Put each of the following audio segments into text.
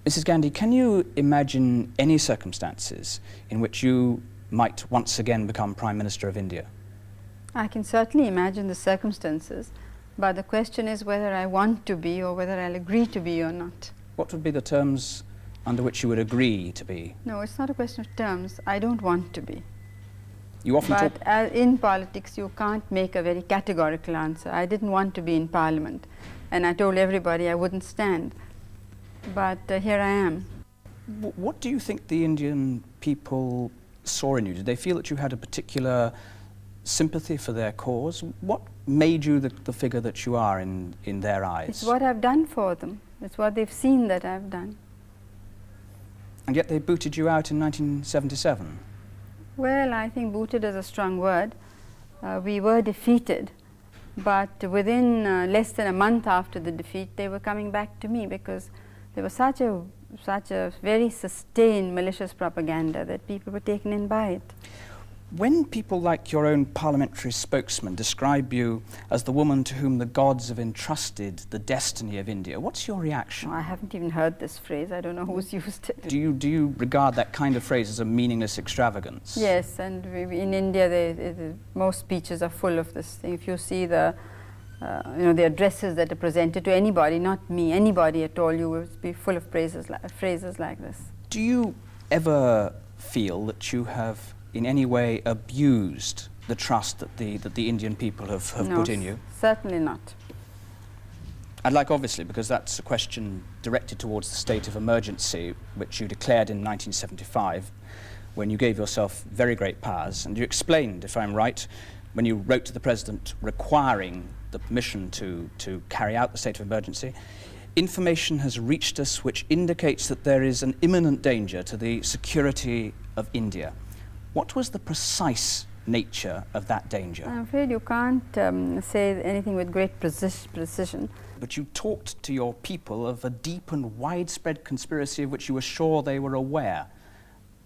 Mrs. Gandhi, can you imagine any circumstances in which you might once again become Prime Minister of India? I can certainly imagine the circumstances, but the question is whether I want to be or whether I'll agree to be or not. What would be the terms under which you would agree to be? No, it's not a question of terms. I don't want to be. You often talk... But in politics, you can't make a very categorical answer. I didn't want to be in Parliament, and I told everybody I wouldn't stand. But here I am. What do you think the Indian people saw in you? Did they feel that you had a particular sympathy for their cause? What made you the figure that you are in their eyes? It's what I've done for them. It's what they've seen that I've done. And yet they booted you out in 1977. Well, I think booted is a strong word. We were defeated, but within less than a month after the defeat, they were coming back to me because there was such a very sustained malicious propaganda that people were taken in by it. When people like your own parliamentary spokesman describe you as the woman to whom the gods have entrusted the destiny of India, what's your reaction? I haven't even heard this phrase. I don't know who's used it. Do you regard that kind of phrase as a meaningless extravagance? Yes, and in India, most speeches are full of this thing. If you see the the addresses that are presented to anybody, not me, anybody at all, you will be full of phrases like this. Do you ever feel that you have in any way abused the trust that the Indian people have put in you? Certainly not. I'd like, obviously, because that's a question directed towards the state of emergency, which you declared in 1975, when you gave yourself very great powers, and you explained, if I'm right, when you wrote to the President requiring the permission to carry out the state of emergency, information has reached us which indicates that there is an imminent danger to the security of India. What was the precise nature of that danger? I'm afraid you can't say anything with great precision. But you talked to your people of a deep and widespread conspiracy of which you were sure they were aware.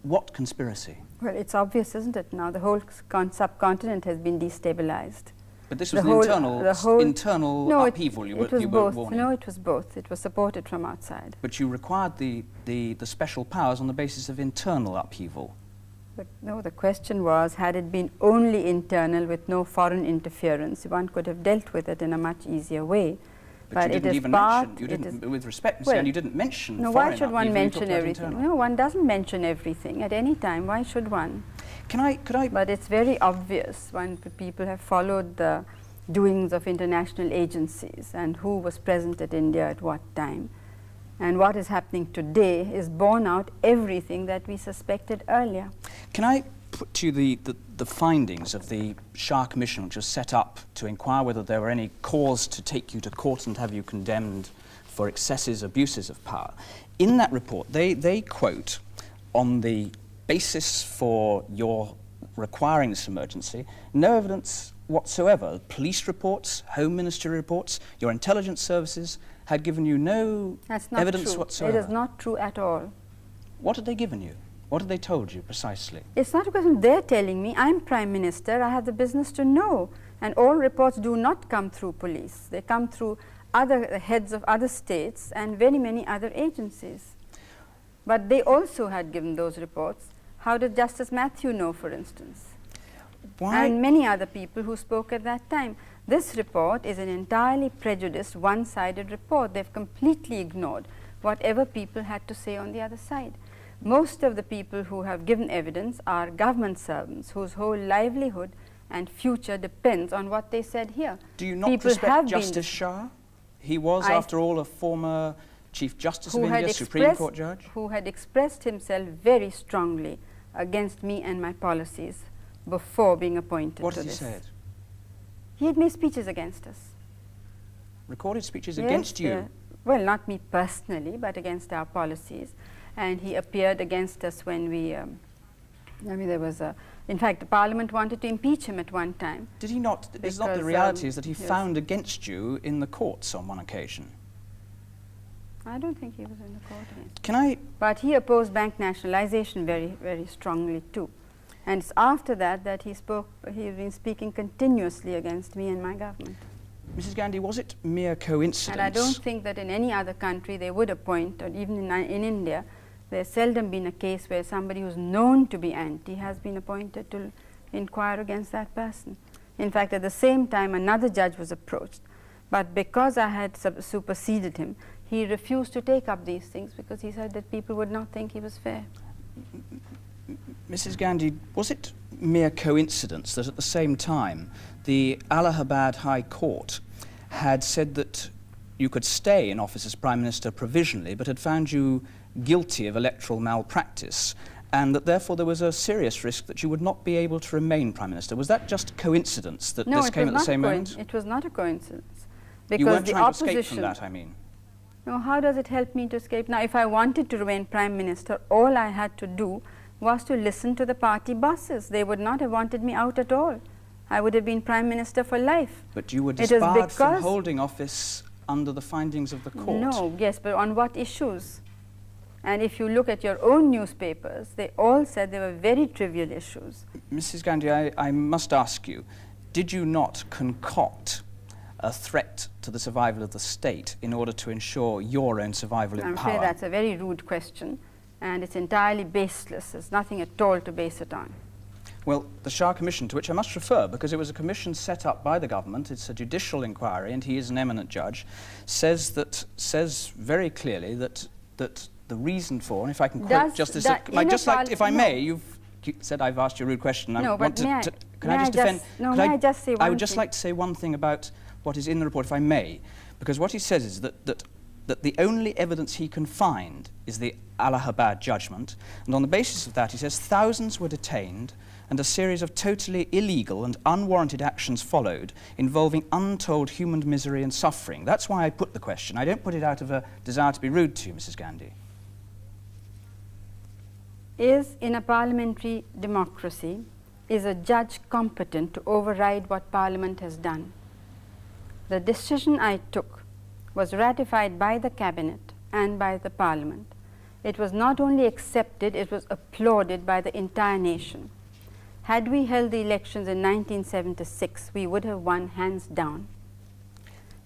What conspiracy? Well, it's obvious, isn't it, now? The whole subcontinent has been destabilized. But this was an internal upheaval you were warning. No, it was both. It was supported from outside. But you required the special powers on the basis of internal upheaval. But no, the question was, had it been only internal with no foreign interference, one could have dealt with it in a much easier way. But you didn't even mention, with respect, Mr. you didn't mention foreign upheaval. No, why should one mention everything? No, one doesn't mention everything at any time. Why should one? Could I? But it's very obvious when people have followed the doings of international agencies and who was present at India at what time. And what is happening today is borne out everything that we suspected earlier. Can I put to you the findings of the Shah Commission, which was set up to inquire whether there were any cause to take you to court and have you condemned for excesses, abuses of power? In that report, they quote, on the basis for your requiring this emergency, no evidence whatsoever. Police reports, Home Ministry reports, your intelligence services had given you no evidence whatsoever. It is not true at all. What had they given you? What had they told you precisely? It's not a question they're telling me. I'm Prime Minister. I have the business to know. And all reports do not come through police. They come through other heads of other states and very many other agencies. But they also had given those reports. How did Justice Matthew know, for instance? Why? And many other people who spoke at that time. This report is an entirely prejudiced, one-sided report. They've completely ignored whatever people had to say on the other side. Most of the people who have given evidence are government servants whose whole livelihood and future depends on what they said here. Do you not respect Justice Shah? He was, after all, a former Chief Justice of India, Supreme Court judge? Who had expressed himself very strongly against me and my policies before being appointed. What had he said? He had made speeches against us. Recorded speeches against you? Well, not me personally, but against our policies. And he appeared against us when we, there was a, in fact, the Parliament wanted to impeach him at one time. Did he not? It's not the reality is that he found against you in the courts on one occasion. I don't think he was in the court against. Can I? But he opposed bank nationalization very, very strongly too. And it's after that that he spoke, he's been speaking continuously against me and my government. Mrs. Gandhi, was it mere coincidence? And I don't think that in any other country they would appoint, or even in India, there's seldom been a case where somebody who's known to be anti has been appointed to inquire against that person. In fact, at the same time, another judge was approached, but because I had superseded him, he refused to take up these things because he said that people would not think he was fair. Mrs. Gandhi, was it mere coincidence that at the same time the Allahabad High Court had said that you could stay in office as Prime Minister provisionally, but had found you guilty of electoral malpractice, and that therefore there was a serious risk that you would not be able to remain Prime Minister? Was that just coincidence that this came at the same moment? No, it was not a coincidence. Because you weren't the trying opposition, to escape from that, I mean. No, how does it help me to escape? Now, if I wanted to remain Prime Minister, all I had to do was to listen to the party bosses. They would not have wanted me out at all. I would have been Prime Minister for life. But you were disbarred from holding office under the findings of the court. No, yes, but on what issues? And if you look at your own newspapers, they all said they were very trivial issues. Mrs. Gandhi, I must ask you, did you not concoct a threat to the survival of the state in order to ensure your own survival in power? I'm afraid that's a very rude question, and it's entirely baseless. There's nothing at all to base it on. Well, the Shah Commission, to which I must refer, because it was a commission set up by the government, it's a judicial inquiry, and he is an eminent judge, says very clearly that the reason for, and if I can quote Justice, if I may, you've said I've asked you a rude question. No, but can I just defend? No, may I just say one thing? I would just like to say one thing about what is in the report, if I may, because what he says is that the only evidence he can find is the Allahabad judgment, and on the basis of that, he says thousands were detained and a series of totally illegal and unwarranted actions followed involving untold human misery and suffering. That's why I put the question. I don't put it out of a desire to be rude to you, Mrs. Gandhi. In a parliamentary democracy, is a judge competent to override what Parliament has done? The decision I took was ratified by the Cabinet and by the Parliament. It was not only accepted, it was applauded by the entire nation. Had we held the elections in 1976, we would have won hands down.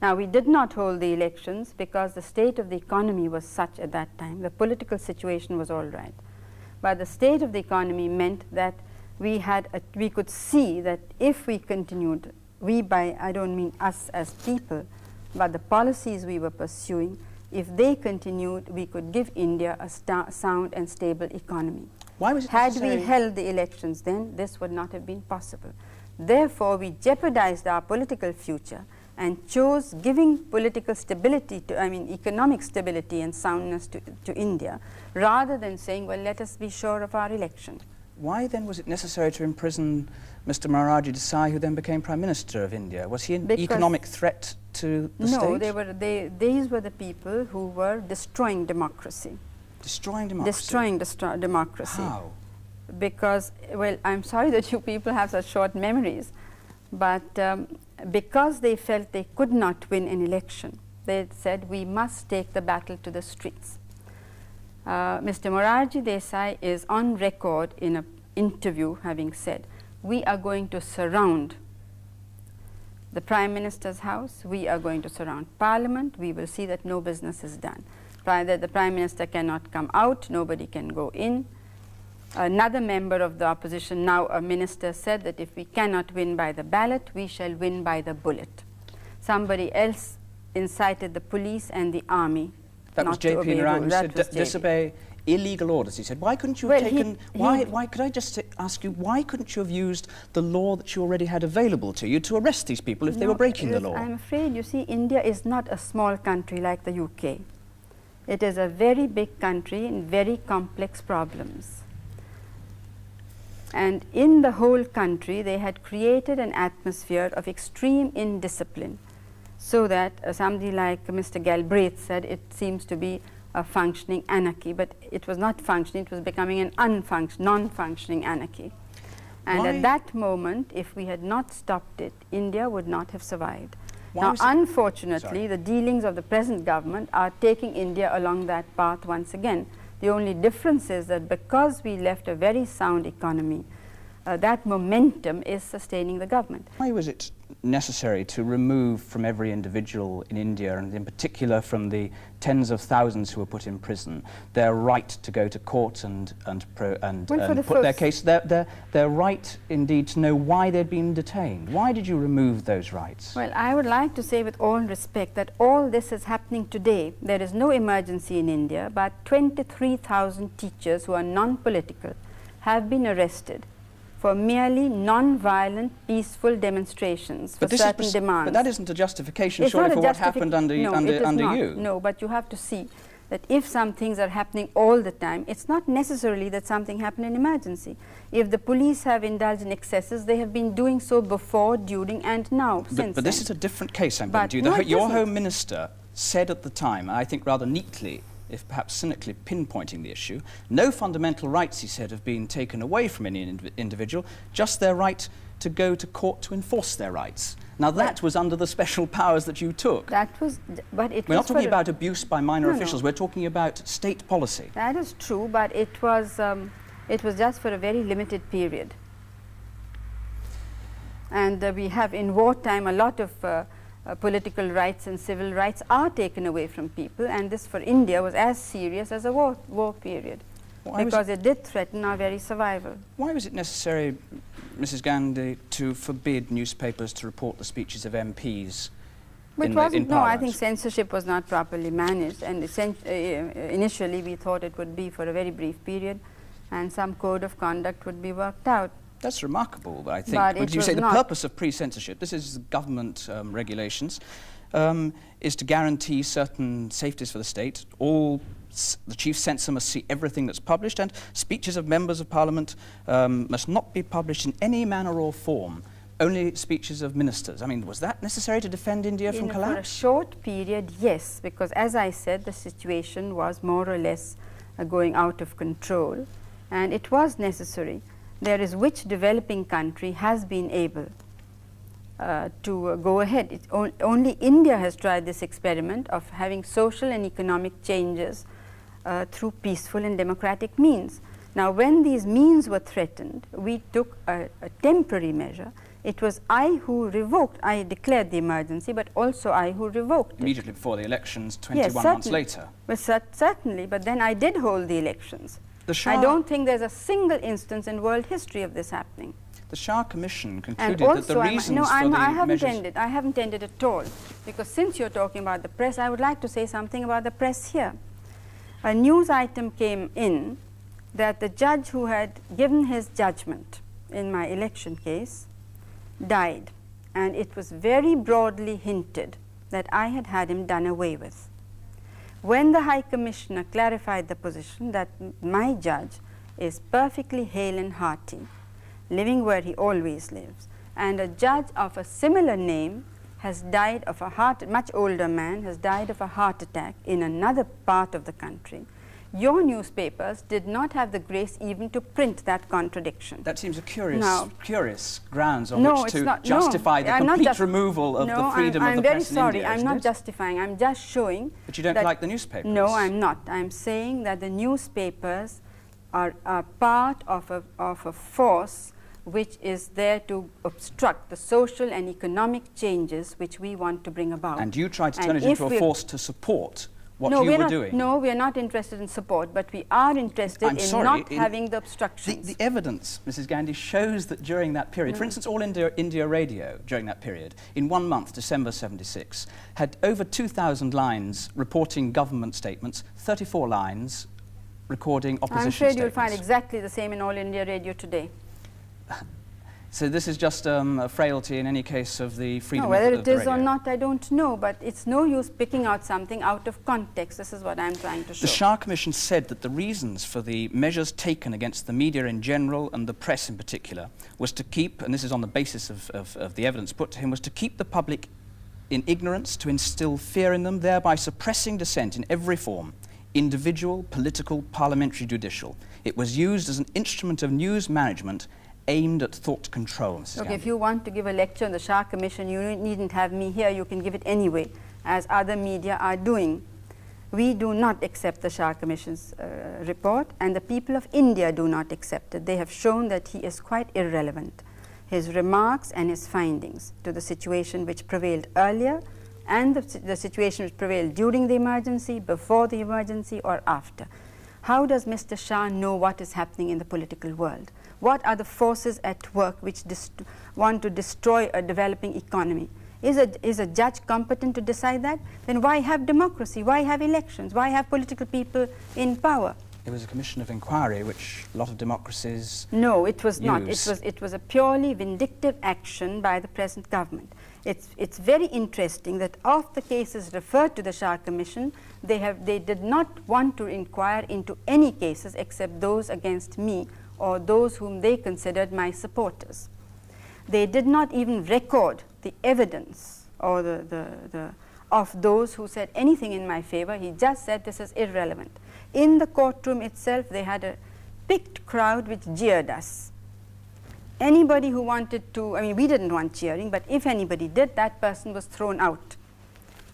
Now, we did not hold the elections because the state of the economy was such at that time. The political situation was all right. But the state of the economy meant that we could see that if we continued, I don't mean us as people, but the policies we were pursuing, if they continued, we could give India a sound and stable economy. Why was it Had we held the elections then, this would not have been possible. Therefore, we jeopardized our political future and chose giving political stability economic stability and soundness to India, rather than saying, well, let us be sure of our election. Why then was it necessary to imprison Mr. Morarji Desai, who then became Prime Minister of India? Was he an economic threat to the state? No, these were the people who were destroying democracy. Destroying democracy? Destroying democracy. How? Because, well, I'm sorry that you people have such short memories, but because they felt they could not win an election, they said, we must take the battle to the streets. Mr. Morarji Desai is on record in an interview having said, we are going to surround the Prime Minister's house, we are going to surround Parliament, we will see that no business is done. That the Prime Minister cannot come out, nobody can go in. Another member of the opposition, now a minister, said that if we cannot win by the ballot, we shall win by the bullet. Somebody else incited the police and the army. That was J.P. Naran, who said disobey illegal orders. He said, why couldn't you have taken, why could I just ask you, why couldn't you have used the law that you already had available to you to arrest these people if they were breaking the law? I'm afraid, you see, India is not a small country like the UK. It is a very big country and very complex problems. And in the whole country, they had created an atmosphere of extreme indiscipline, so that somebody like Mr. Galbraith said it seems to be a functioning anarchy, but it was not functioning, it was becoming an non-functioning anarchy. And at that moment, if we had not stopped it, India would not have survived. Now, unfortunately, the dealings of the present government are taking India along that path once again. The only difference is that because we left a very sound economy, that momentum is sustaining the government. Why was it necessary to remove from every individual in India, and in particular from the tens of thousands who were put in prison, their right to go to court and put their case, their right indeed to know why they'd been detained? Why did you remove those rights? Well, I would like to say with all respect that all this is happening today. There is no emergency in India, but 23,000 teachers who are non-political have been arrested for merely non-violent, peaceful demonstrations for certain demands. But that isn't a justification, surely, for what happened under you. No, but you have to see that if some things are happening all the time, it's not necessarily that something happened in emergency. If the police have indulged in excesses, they have been doing so before, during, and now, since But this is a different case, I'm going to do. Your Home Minister said at the time, I think rather neatly, if perhaps cynically pinpointing the issue, no fundamental rights, he said, have been taken away from any individual, just their right to go to court to enforce their rights. Now that was under the special powers that you took. That was, but it We're not talking about abuse by minor officials, we're talking about state policy. That is true, but it was just for a very limited period. And we have in wartime a lot of political rights and civil rights are taken away from people, and this for India was as serious as a war period, because it did threaten our very survival. Why was it necessary, Mrs. Gandhi, to forbid newspapers to report the speeches of MPs in Parliament? No, I think censorship was not properly managed, and initially we thought it would be for a very brief period and some code of conduct would be worked out. That's remarkable, I think. But you say the purpose of pre-censorship, this is government regulations, is to guarantee certain safeties for the state. The chief censor must see everything that's published, and speeches of members of Parliament must not be published in any manner or form. Only speeches of ministers. I mean, was that necessary to defend India from collapse? For a short period, yes, because as I said, the situation was more or less going out of control, and it was necessary. There is which developing country has been able to go ahead. Only India has tried this experiment of having social and economic changes through peaceful and democratic means. Now, when these means were threatened, we took a temporary measure. It was I who revoked. I declared the emergency, but also I who revoked immediately it. Before the elections, 21 months later. Well, certainly, but then I did hold the elections. I don't think there's a single instance in world history of this happening. The Shah Commission concluded that the reasons for the measures... I haven't ended at all, because since you're talking about the press, I would like to say something about the press here. A news item came in that the judge who had given his judgment in my election case died, and it was very broadly hinted that I had had him done away with. When the High Commissioner clarified the position that my judge is perfectly hale and hearty, living where he always lives, and a judge of a similar name has died of a much older man has died of a heart attack in another part of the country, your newspapers did not have the grace even to print that contradiction. That seems a curious grounds on which to justify the complete removal of the freedom of the press in India. I'm very sorry, I'm not justifying, I'm just showing. But you don't like the newspapers? No, I'm not. I'm saying that the newspapers are part of a force which is there to obstruct the social and economic changes which we want to bring about. And you tried to turn it into a force to support what you were doing. No, we are not interested in support, but we are interested in not having the obstructions. The evidence, Mrs. Gandhi, shows that during that period, for instance, All India Radio during that period, in 1 month, December 76, had over 2,000 lines reporting government statements, 34 lines recording opposition statements. I'm afraid you'll find exactly the same in All India Radio today. So this is just a frailty in any case of the freedom of the radio. Whether it is or not, I don't know, but it's no use picking out something out of context. This is what I'm trying to show. The Shah Commission said that the reasons for the measures taken against the media in general and the press in particular was to keep, and this is on the basis of the evidence put to him, was to keep the public in ignorance, to instill fear in them, thereby suppressing dissent in every form, individual, political, parliamentary, judicial. It was used as an instrument of news management aimed at thought control, Mrs. Look, Gandhi. if you want to give a lecture on the Shah Commission, you needn't have me here. You can give it anyway, as other media are doing. We do not accept the Shah Commission's report, and the people of India do not accept it. They have shown that he is quite irrelevant. his remarks and his findings to the situation which prevailed earlier and the situation which prevailed during the emergency, before the emergency, or after. How does Mr. Shah know what is happening in the political world? What are the forces at work which want to destroy a developing economy? Is a judge competent to decide that? Then why have democracy? Why have elections? Why have political people in power? It was a commission of inquiry which a lot of democracies No, it was use. not. It was a purely vindictive action by the present government. It's very interesting that of the cases referred to the Shah Commission, they did not want to inquire into any cases except those against me or those whom they considered my supporters. They did not even record the evidence or of those who said anything in my favor. He just said this is irrelevant. In the courtroom itself, they had a picked crowd which jeered us. Anybody who wanted to, I mean, we didn't want cheering, but if anybody did, that person was thrown out.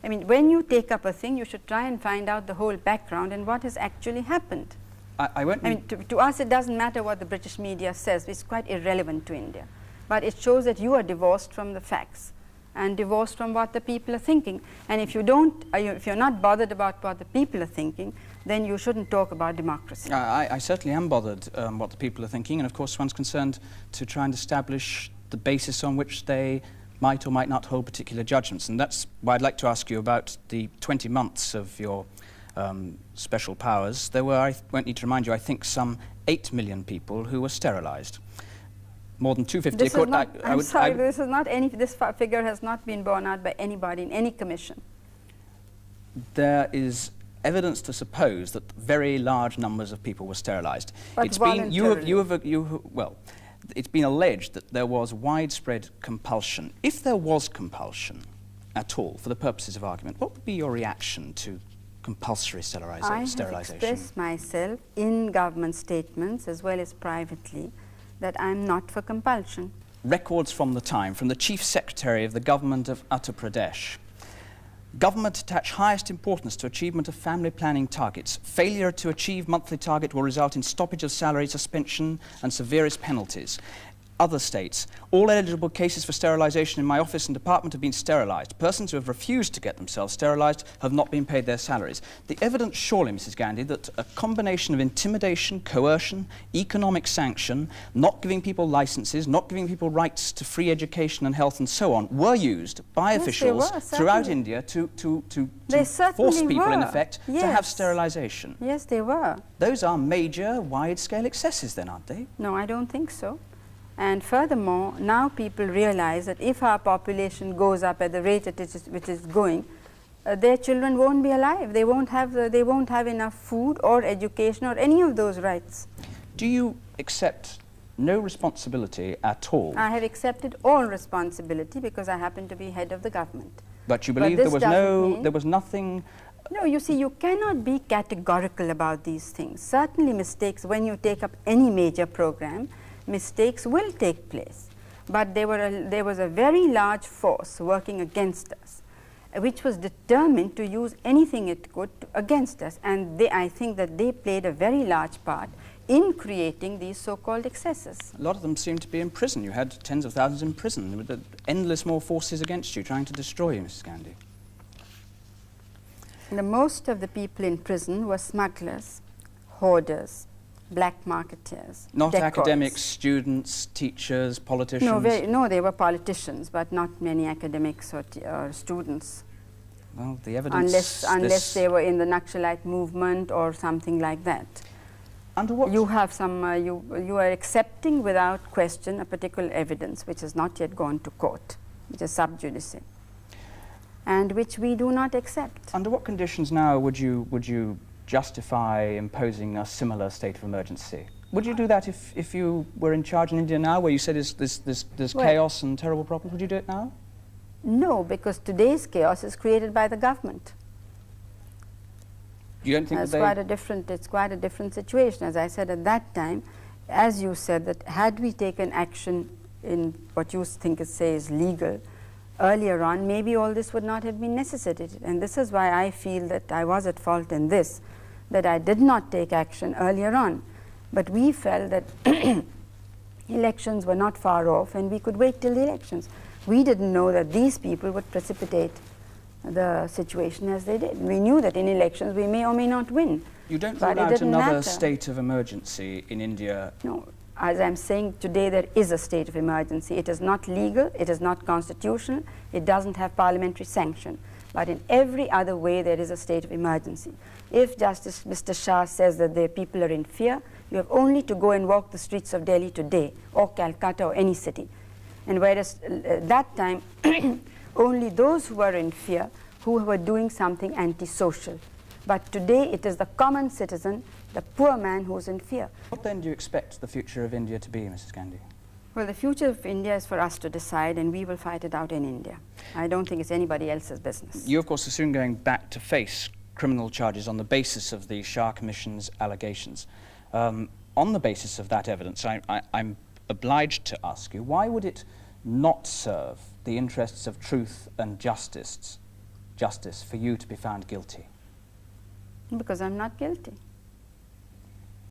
I mean, when you take up a thing, you should try and find out the whole background and what has actually happened. I mean, to us, it doesn't matter what the British media says. It's quite irrelevant to India. But it shows that you are divorced from the facts and divorced from what the people are thinking. And if you don't, if you're not bothered about what the people are thinking, then you shouldn't talk about democracy. I certainly am bothered what the people are thinking, and of course one's concerned to try and establish the basis on which they might or might not hold particular judgments. And that's why I'd like to ask you about the 20 months of your special powers. There were, I won't need to remind you, I think some 8 million people who were sterilised. More than 250. This is not, I'm sorry, this is not any, this figure has not been borne out by anybody in any commission. There is evidence to suppose that very large numbers of people were sterilised. But it's been, well, it's been alleged that there was widespread compulsion. If there was compulsion at all, for the purposes of argument, what would be your reaction to compulsory sterilisation? I have expressed myself in government statements as well as privately that I'm not for compulsion. Records from the time, from the Chief Secretary of the Government of Uttar Pradesh. Government attach highest importance to achievement of family planning targets. Failure to achieve monthly target will result in stoppage of salary, suspension and severest penalties. Other states, all eligible cases for sterilisation in my office and department have been sterilised. Persons who have refused to get themselves sterilised have not been paid their salaries. The evidence surely, Mrs. Gandhi, that a combination of intimidation, coercion, economic sanction, not giving people licences, not giving people rights to free education and health and so on, were used by officials throughout India to force people, in effect, to have sterilisation. Yes, they were. Those are major, wide-scale excesses then, aren't they? No, I don't think so. And furthermore, now people realize that if our population goes up at the rate which is going, their children won't be alive. They won't have enough food or education or any of those rights. Do you accept no responsibility at all? I have accepted all responsibility because I happen to be head of the government. But you believe there was nothing... No, you see, you cannot be categorical about these things. Certainly mistakes, when you take up any major program, mistakes will take place, but there was a very large force working against us, which was determined to use anything it could against us, and I think that they played a very large part in creating these so-called excesses. A lot of them seemed to be in prison. You had tens of thousands in prison. There were endless more forces against you, trying to destroy you, Mrs. Gandhi. The most of the people in prison were smugglers, hoarders, black marketeers, not decoys. Academics, students, teachers, politicians? No, they were politicians, but not many academics or students. Well, the evidence... Unless they were in the Naxalite movement or something like that. Under what? You have some, you are accepting without question a particular evidence which has not yet gone to court, which is sub judice, and which we do not accept. Under what conditions now would you justify imposing a similar state of emergency? Would you do that if you were in charge in India now, where you said there's chaos and terrible problems? Would you do it now? No, because today's chaos is created by the government. You don't think it's quite a different situation. As I said at that time, as you said, that had we taken action in what you think is legal earlier on, maybe all this would not have been necessitated. And this is why I feel that I was at fault in this, that I did not take action earlier on. But we felt that elections were not far off and we could wait till the elections. We didn't know that these people would precipitate the situation as they did. We knew that in elections we may or may not win. You don't rule out another state of emergency in India? No. As I'm saying today, there is a state of emergency. It is not legal, it is not constitutional, it doesn't have parliamentary sanction. But in every other way, there is a state of emergency. If Justice Mr. Shah says that the people are in fear, you have only to go and walk the streets of Delhi today, or Calcutta, or any city. And whereas that time, only those who were in fear, who were doing something antisocial. But today, it is the common citizen, the poor man, who's in fear. What then do you expect the future of India to be, Mrs. Gandhi? Well, the future of India is for us to decide, and we will fight it out in India. I don't think it's anybody else's business. You, of course, are soon going back to face criminal charges on the basis of the Shah Commission's allegations. On the basis of that evidence, I'm obliged to ask you, why would it not serve the interests of truth and justice for you to be found guilty? Because I'm not guilty.